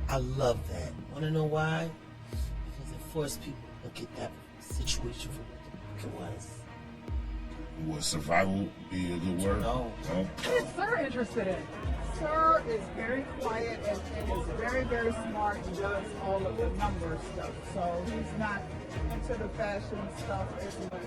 I love that. Wanna know why? Because it forced people to look at that situation for what it was. Would survival be a good word? No. What is Sir interested in? Sir is very quiet and is very, very smart and does all of the number stuff. So he's not into the fashion stuff as much.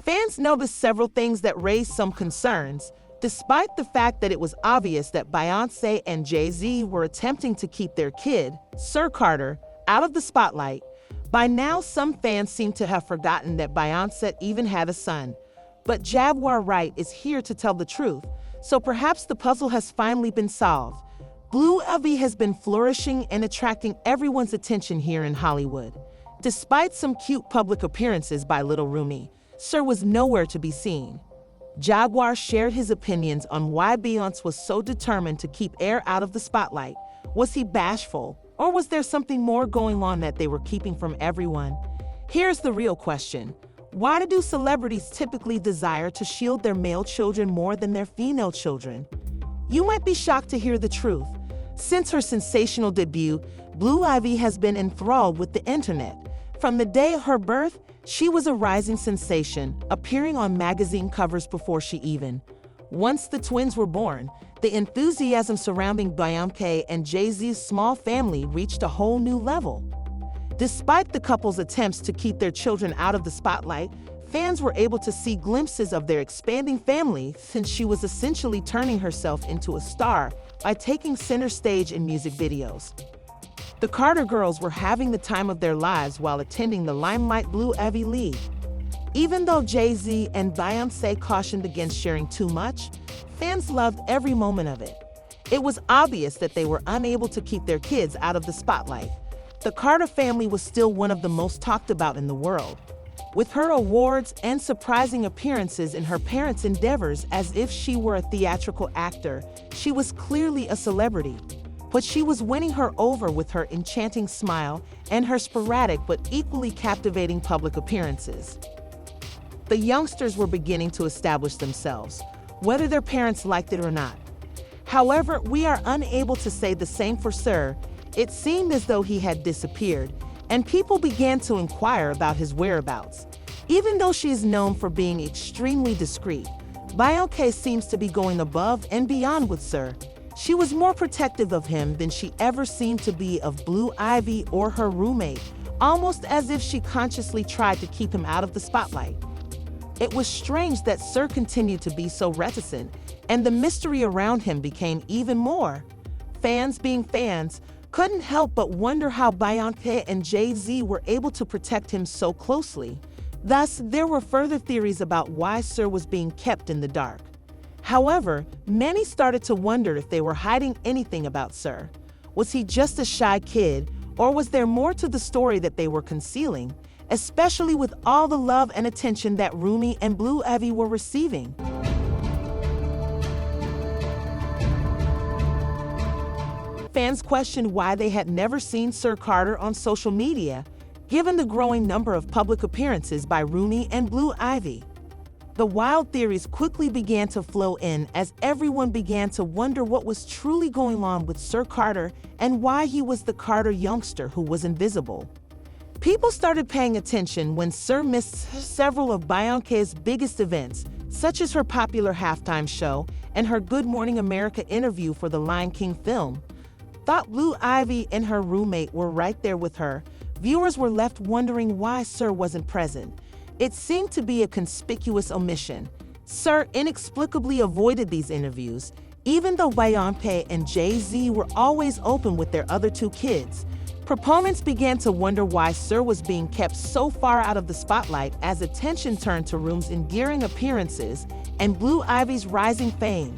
Fans noticed several things that raised some concerns, despite the fact that it was obvious that Beyoncé and Jay Z were attempting to keep their kid, Sir Carter, out of the spotlight. By now, some fans seem to have forgotten that Beyoncé even had a son. But Jaguar Wright is here to tell the truth, so perhaps the puzzle has finally been solved. Blue Ivy has been flourishing and attracting everyone's attention here in Hollywood. Despite some cute public appearances by Little Rumi, Sir was nowhere to be seen. Jaguar shared his opinions on why Beyoncé was so determined to keep Air out of the spotlight. Was he bashful, or was there something more going on that they were keeping from everyone? Here's the real question. Why do celebrities typically desire to shield their male children more than their female children? You might be shocked to hear the truth. Since her sensational debut, Blue Ivy has been enthralled with the internet. From the day of her birth, she was a rising sensation, appearing on magazine covers before she even. Once the twins were born, the enthusiasm surrounding Beyoncé and Jay Z's small family reached a whole new level. Despite the couple's attempts to keep their children out of the spotlight, fans were able to see glimpses of their expanding family since she was essentially turning herself into a star by taking center stage in music videos. The Carter girls were having the time of their lives while attending the Limelight Blue Ivy League. Even though Jay Z and Beyoncé cautioned against sharing too much, fans loved every moment of it. It was obvious that they were unable to keep their kids out of the spotlight. The Carter family was still one of the most talked about in the world. With her awards and surprising appearances in her parents' endeavors as if she were a theatrical actor, she was clearly a celebrity. But she was winning her over with her enchanting smile and her sporadic but equally captivating public appearances. The youngsters were beginning to establish themselves, whether their parents liked it or not. However, we are unable to say the same for Sir. It seemed as though he had disappeared, and people began to inquire about his whereabouts. Even though she is known for being extremely discreet, Beyoncé seems to be going above and beyond with Sir. She was more protective of him than she ever seemed to be of Blue Ivy or her roommate, almost as if she consciously tried to keep him out of the spotlight. It was strange that Sir continued to be so reticent, and the mystery around him became even more. Fans being fans, couldn't help but wonder how Beyoncé and Jay Z were able to protect him so closely. Thus, there were further theories about why Sir was being kept in the dark. However, many started to wonder if they were hiding anything about Sir. Was he just a shy kid, or was there more to the story that they were concealing, especially with all the love and attention that Rumi and Blue Ivy were receiving? Fans questioned why they had never seen Sir Carter on social media, given the growing number of public appearances by Rumi and Blue Ivy. The wild theories quickly began to flow in as everyone began to wonder what was truly going on with Sir Carter and why he was the Carter youngster who was invisible. People started paying attention when Sir missed several of Beyoncé's biggest events, such as her popular halftime show and her Good Morning America interview for the Lion King film. Thought Blue Ivy and her roommate were right there with her, viewers were left wondering why Sir wasn't present. It seemed to be a conspicuous omission. Sir inexplicably avoided these interviews, even though Beyoncé and Jay Z were always open with their other two kids. Proponents began to wonder why Sir was being kept so far out of the spotlight as attention turned to Rumi's endearing appearances and Blue Ivy's rising fame.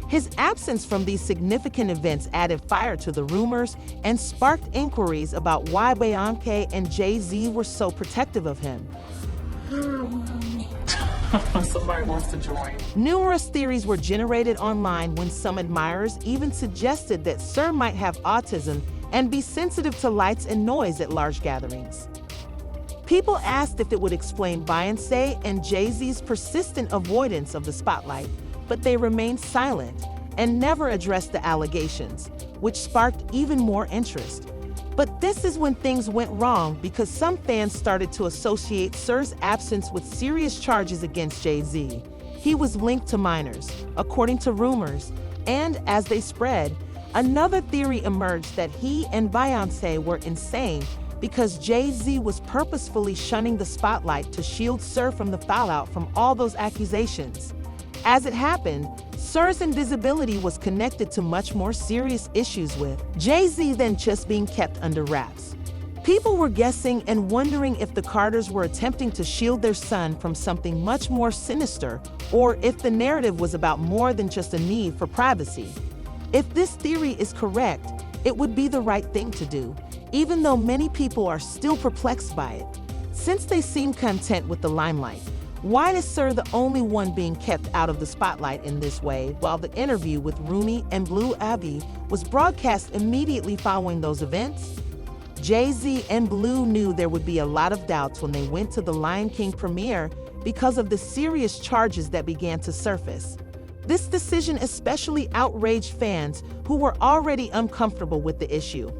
His absence from these significant events added fire to the rumors and sparked inquiries about why Beyoncé and Jay Z were so protective of him. Somebody wants to join. Numerous theories were generated online when some admirers even suggested that Sir might have autism and be sensitive to lights and noise at large gatherings. People asked if it would explain Beyoncé and Jay Z's persistent avoidance of the spotlight, but they remained silent and never addressed the allegations, which sparked even more interest. But this is when things went wrong because some fans started to associate Sir's absence with serious charges against Jay Z. He was linked to minors, according to rumors, and as they spread, another theory emerged that he and Beyoncé were insane because Jay Z was purposefully shunning the spotlight to shield Sir from the fallout from all those accusations. As it happened, Sir's invisibility was connected to much more serious issues with Jay Z than just being kept under wraps. People were guessing and wondering if the Carters were attempting to shield their son from something much more sinister, or if the narrative was about more than just a need for privacy. If this theory is correct, it would be the right thing to do, even though many people are still perplexed by it. Since they seem content with the limelight, why is Sir the only one being kept out of the spotlight in this way, while the interview with Rumi and Blue Ivy was broadcast immediately following those events? Jay Z and Blue knew there would be a lot of doubts when they went to the Lion King premiere because of the serious charges that began to surface. This decision especially outraged fans who were already uncomfortable with the issue.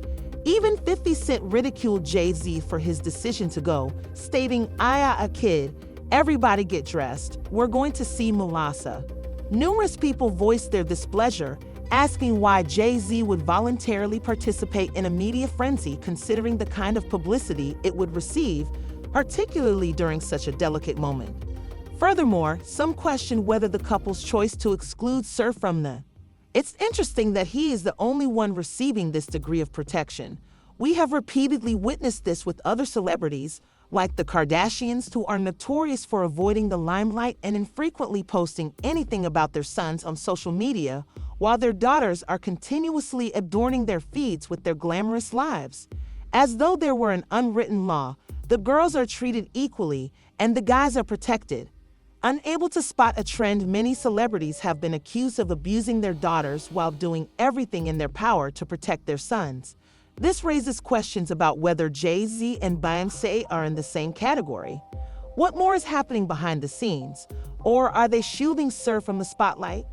Even 50 Cent ridiculed Jay Z for his decision to go, stating, "I a kid, everybody get dressed, we're going to see Mulasa." Numerous people voiced their displeasure, asking why Jay Z would voluntarily participate in a media frenzy considering the kind of publicity it would receive, particularly during such a delicate moment. Furthermore, some questioned whether the couple's choice to exclude Sir from the It's interesting that he is the only one receiving this degree of protection. We have repeatedly witnessed this with other celebrities, like the Kardashians, who are notorious for avoiding the limelight and infrequently posting anything about their sons on social media, while their daughters are continuously adorning their feeds with their glamorous lives. As though there were an unwritten law, the girls are treated equally and the guys are protected. Unable to spot a trend, many celebrities have been accused of abusing their daughters while doing everything in their power to protect their sons. This raises questions about whether Jay Z and Beyoncé are in the same category. What more is happening behind the scenes? Or are they shielding Sir from the spotlight?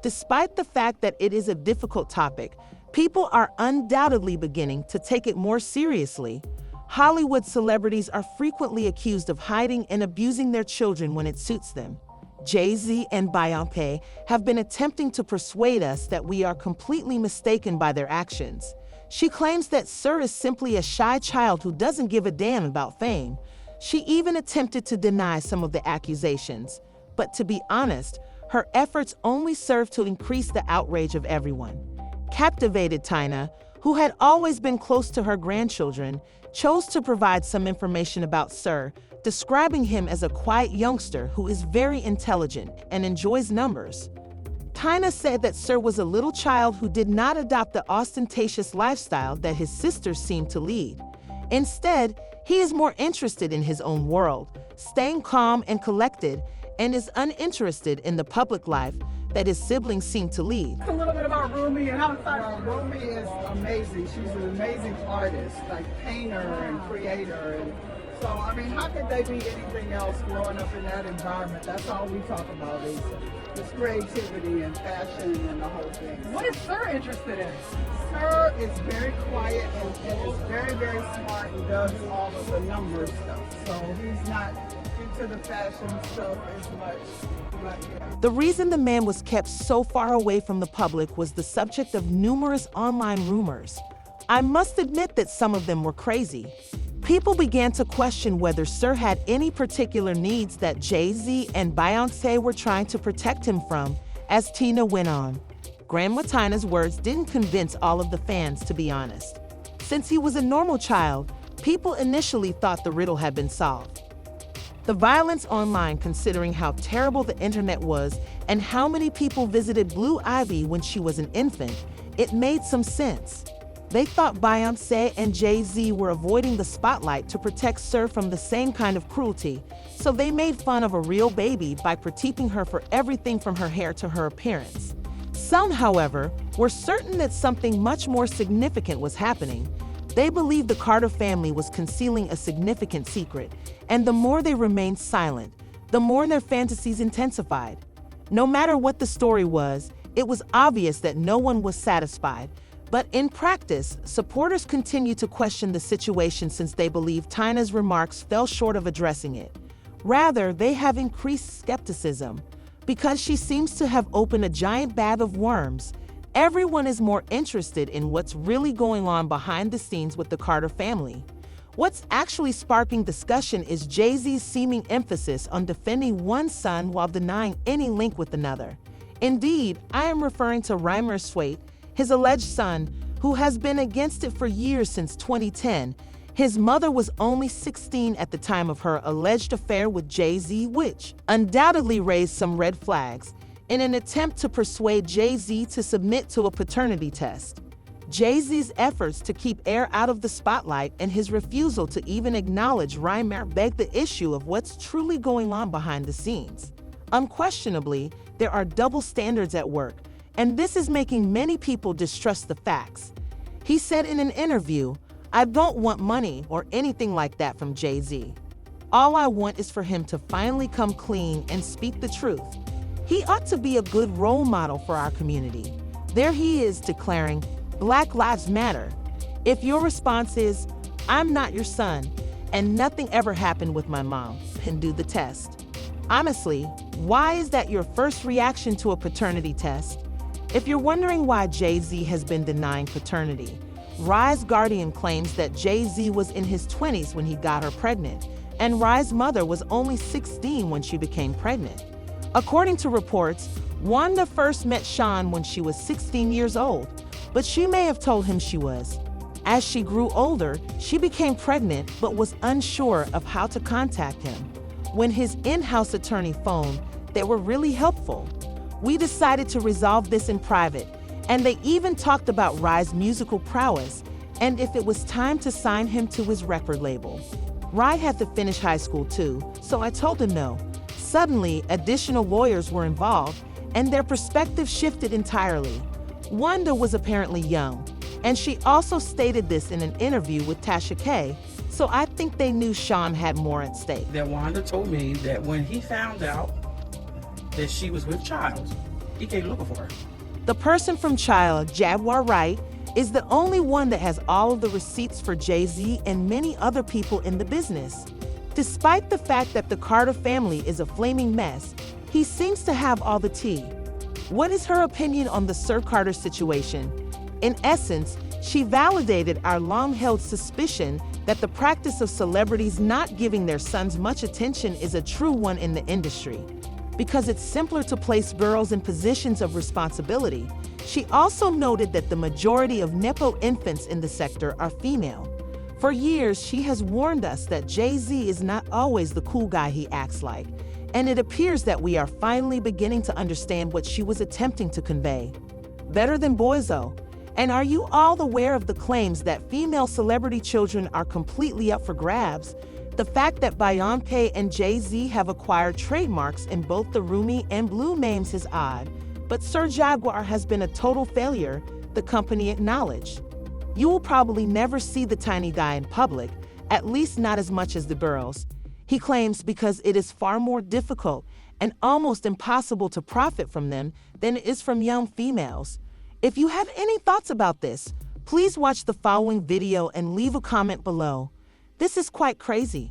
Despite the fact that it is a difficult topic, people are undoubtedly beginning to take it more seriously. Hollywood celebrities are frequently accused of hiding and abusing their children when it suits them. Jay Z and Beyoncé have been attempting to persuade us that we are completely mistaken by their actions. She claims that Sir is simply a shy child who doesn't give a damn about fame. She even attempted to deny some of the accusations. But to be honest, her efforts only serve to increase the outrage of everyone. Captivated Tina, who had always been close to her grandchildren, chose to provide some information about Sir, describing him as a quiet youngster who is very intelligent and enjoys numbers. Tina said that Sir was a little child who did not adopt the ostentatious lifestyle that his sisters seemed to lead. Instead, he is more interested in his own world, staying calm and collected, and is uninterested in the public life that his siblings seem to lead. A little bit about Rumi and how Rumi is amazing. She's an amazing artist, like painter and creator. And so, I mean, how could they be anything else growing up in that environment? That's all we talk about is this creativity and fashion and the whole thing. What is Sir interested in? Sir is very quiet and is very, very smart and does all of the number stuff. So he's not into the fashion stuff as much. The reason the man was kept so far away from the public was the subject of numerous online rumors. I must admit that some of them were crazy. People began to question whether Sir had any particular needs that Jay Z and Beyoncé were trying to protect him from, as Tina went on. Grandma Tina's words didn't convince all of the fans, to be honest. Since he was a normal child, people initially thought the riddle had been solved. The violence online, considering how terrible the internet was and how many people visited Blue Ivy when she was an infant, it made some sense. They thought Beyoncé and Jay Z were avoiding the spotlight to protect Sir from the same kind of cruelty, so they made fun of a real baby by critiquing her for everything from her hair to her appearance. Some, however, were certain that something much more significant was happening. They believed the Carter family was concealing a significant secret, and the more they remained silent, the more their fantasies intensified. No matter what the story was, it was obvious that no one was satisfied. But in practice, supporters continued to question the situation since they believed Tyna's remarks fell short of addressing it. Rather, they have increased skepticism. Because she seems to have opened a giant bag of worms, everyone is more interested in what's really going on behind the scenes with the Carter family. What's actually sparking discussion is Jay Z's seeming emphasis on defending one son while denying any link with another. Indeed, I am referring to Reimer Swaite, his alleged son, who has been against it for years since 2010. His mother was only 16 at the time of her alleged affair with Jay Z, which undoubtedly raised some red flags in an attempt to persuade Jay Z to submit to a paternity test. Jay Z's efforts to keep air out of the spotlight and his refusal to even acknowledge Reimer beg the issue of what's truly going on behind the scenes. Unquestionably, there are double standards at work, and this is making many people distrust the facts. He said in an interview, "I don't want money or anything like that from Jay Z. All I want is for him to finally come clean and speak the truth. He ought to be a good role model for our community." There he is declaring, "Black Lives Matter." If your response is, "I'm not your son, and nothing ever happened with my mom," then do the test. Honestly, why is that your first reaction to a paternity test? If you're wondering why Jay Z has been denying paternity, Rye's guardian claims that Jay Z was in his 20s when he got her pregnant, and Rye's mother was only 16 when she became pregnant. According to reports, Wanda first met Sean when she was 16 years old, but she may have told him she was. As she grew older, she became pregnant but was unsure of how to contact him. When his in-house attorney phoned, they were really helpful. "We decided to resolve this in private, and they even talked about Rye's musical prowess and if it was time to sign him to his record label. Rye had to finish high school too, so I told him no." Suddenly, additional lawyers were involved, and their perspective shifted entirely. Wanda was apparently young, and she also stated this in an interview with Tasha K, so I think they knew Sean had more at stake. That Wanda told me that when he found out that she was with child, he came looking for her. The person from Child, Jaguar Wright, is the only one that has all of the receipts for Jay Z and many other people in the business. Despite the fact that the Carter family is a flaming mess, he seems to have all the tea. What is her opinion on the Sir Carter situation? In essence, she validated our long-held suspicion that the practice of celebrities not giving their sons much attention is a true one in the industry, because it's simpler to place girls in positions of responsibility. She also noted that the majority of Nepo infants in the sector are female. For years, she has warned us that Jay Z is not always the cool guy he acts like, and it appears that we are finally beginning to understand what she was attempting to convey. Better than Boyzo. And are you all aware of the claims that female celebrity children are completely up for grabs? The fact that Beyoncé and Jay Z have acquired trademarks in both the Rumi and Blue names is odd, but Sir Jaguar has been a total failure, the company acknowledged. You will probably never see the tiny guy in public, at least not as much as the girls. He claims because it is far more difficult and almost impossible to profit from them than it is from young females. If you have any thoughts about this, please watch the following video and leave a comment below. This is quite crazy.